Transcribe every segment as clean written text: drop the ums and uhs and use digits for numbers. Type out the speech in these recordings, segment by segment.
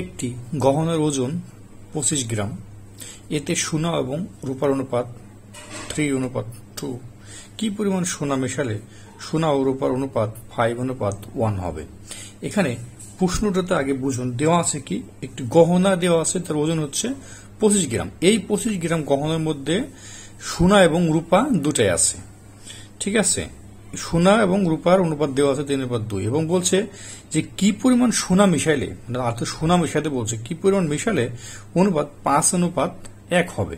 একটি গহনার ওজন 25 গ্রাম, এতে সোনা এবং রূপার অনুপাত 3:2। কি পরিমাণ সোনা মেশালে সোনা ও রূপার অনুপাত 5:1 হবে? এখানে প্রশ্নটাতে আগে বুঝুন, দেওয়া আছে কি একটি গহনা দেওয়া আছে, তার ওজন হচ্ছে 25 গ্রাম। এই 25 গ্রাম গহনার মধ্যে সোনা এবং রূপা দুটাই আছে, ঠিক আছে। সোনা এবং রূপার অনুপাত দেওয়া আছে 3:2 এবং বলছে যে কি পরিমাণ সোনা মিশাইলে, সোনা মিশাতে বলছে কি পরিমাণ মিশালে অনুপাত 5:1 হবে।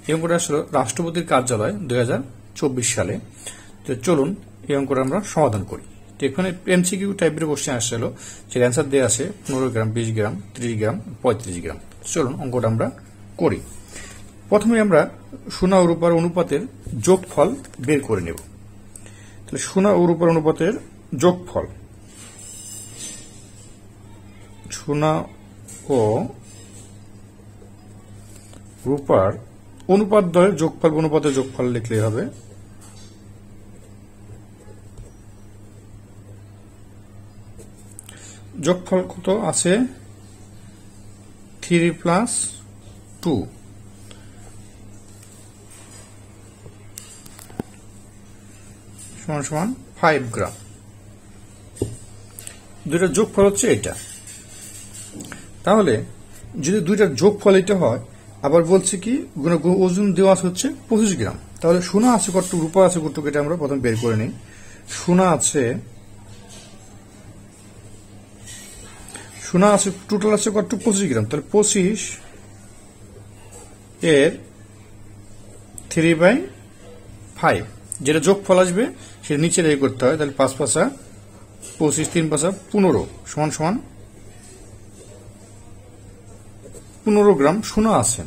এই অঙ্কটা আসলে রাষ্ট্রপতির কার্যালয় 2024 সালে। তো চলুন এই অঙ্কটা আমরা সমাধান করি। তো এখানে এমসিকিউ টাইপের কোশ্চেন আসছিল, যে অ্যান্সার দেওয়া আছে 15 গ্রাম, 20 গ্রাম, 30 গ্রাম, 35 গ্রাম। চলুন অঙ্কটা আমরা করি। প্রথমে আমরা সোনা ও রূপার অনুপাতের যোগফল বের করে নেব। তাহলে সোনা ও রূপার অনুপাতের যোগফল, সোনা ও রূপার অনুপাত দ্বয়ের যোগফল, অনুপাতের যোগফল লিখলেই হবে। যোগফল কত আছে? 3 + 2 সমান 5 গ্রাম। দুইটার যোগফল হচ্ছে এটা। তাহলে যদি দুইটার যোগফল এটা হয়, আবার বলছে কি ওজন দেওয়া হচ্ছে 25 গ্রাম, তাহলে সোনা আছে কতটুকু, রূপা আছে কতটুকু, এটা আমরা প্রথম বের করে নিই। সোনা আছে টোটাল আছে কতটুকু? 25 গ্রাম। তাহলে 25 এর 3/5, যেটা যোগফল আসবে সেটা নিচে রেখে করতে হয়। তাহলে 5 × 5 = 25, 3 × 5 = 15 সমান 15 গ্রাম সোনা আছে।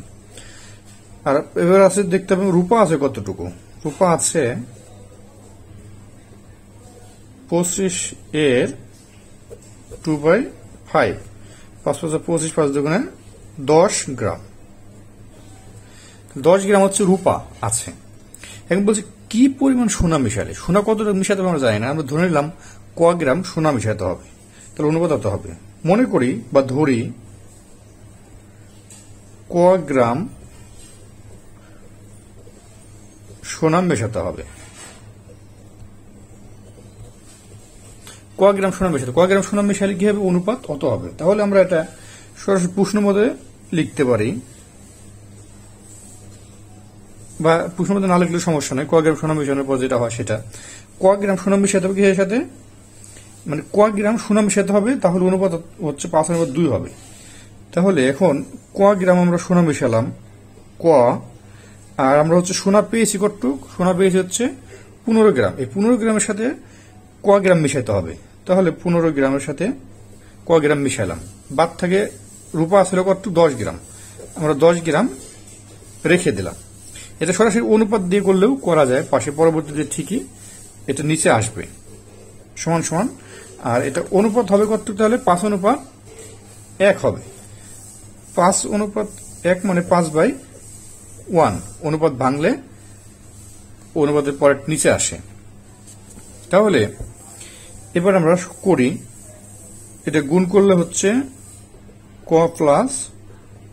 আর এবার আছে দেখতে হবে রূপা আছে কতটুকু। রূপা আছে 25 এর 2/5, 5 × 5 = 25, 5 × 2 = 10 গ্রাম। 10 গ্রাম হচ্ছে রূপা আছে। এখন বলছে কি পরিমাণ সোনা মিশালে, সোনা কতটা মিশাতে হবে আমরা জানি না, আমরা ধরে নিলাম ক গ্রাম সোনা মিশাতে হবে। তাহলে অনুপাত কত হবে? মনে করি বা ধরি ক গ্রাম সোনা মেশাতে হবে। ক গ্রাম সোনা মেশালে কি হবে? অনুপাত অত হবে। তাহলে আমরা এটা সরাসরি প্রশ্ন মধ্যে লিখতে পারি, বা প্রশ্ন মধ্যে না লিখলে সমস্যা নেই। ক গ্রাম সোনা মেশানোর পর যেটা হয় সেটা, ক গ্রাম সোনা মেশাতে হবে কিসের সাথে, মানে ক গ্রাম সোনা মেশাতে হবে, তাহলে অনুপাত হচ্ছে 5/2 হবে। তাহলে এখন ক গ্রাম আমরা সোনা মেশালাম ক, আর আমরা হচ্ছে সোনা পেয়েছি কতটুক? সোনা পেয়েছি হচ্ছে 15 গ্রাম। এই 15 গ্রামের সাথে ক গ্রাম মিশাইতে হবে। তাহলে 15 গ্রামের সাথে ক গ্রাম মিশাইলাম। বাদ থেকে রূপা আসলে কতটুক? 10 গ্রাম। আমরা 10 গ্রাম রেখে দিলাম। এটা সরাসরি অনুপাত দিয়ে করলেও করা যায়, পাশে পরবর্তীতে ঠিকই এটা নিচে আসবে সমান। আর এটা অনুপাত হবে কতটুক? তাহলে 5:1 হবে। 5:1 মানে 5/1। অনুপাত ভাঙলে অনুপাতের পরে নিচে আসে। তাহলে এবার আমরা করি, এটা গুণ করলে হচ্ছে ক +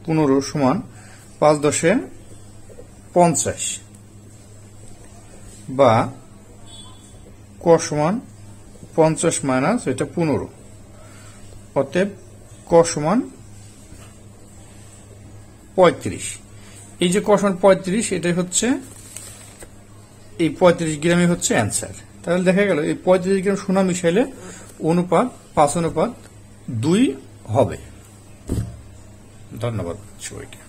15 সমান 5 × 10 = 50, বা ক সমান 50 মাইনাস এটা 15, অতএব ক সমান 35। এই যে ক সমান 35, এটাই হচ্ছে এই 35 গ্রামই হচ্ছে অ্যান্সার। তাহলে দেখা গেল এই 35 গ্রাম সোনা মিশাইলে অনুপাত 5:2 হবে। ধন্যবাদ সবাইকে।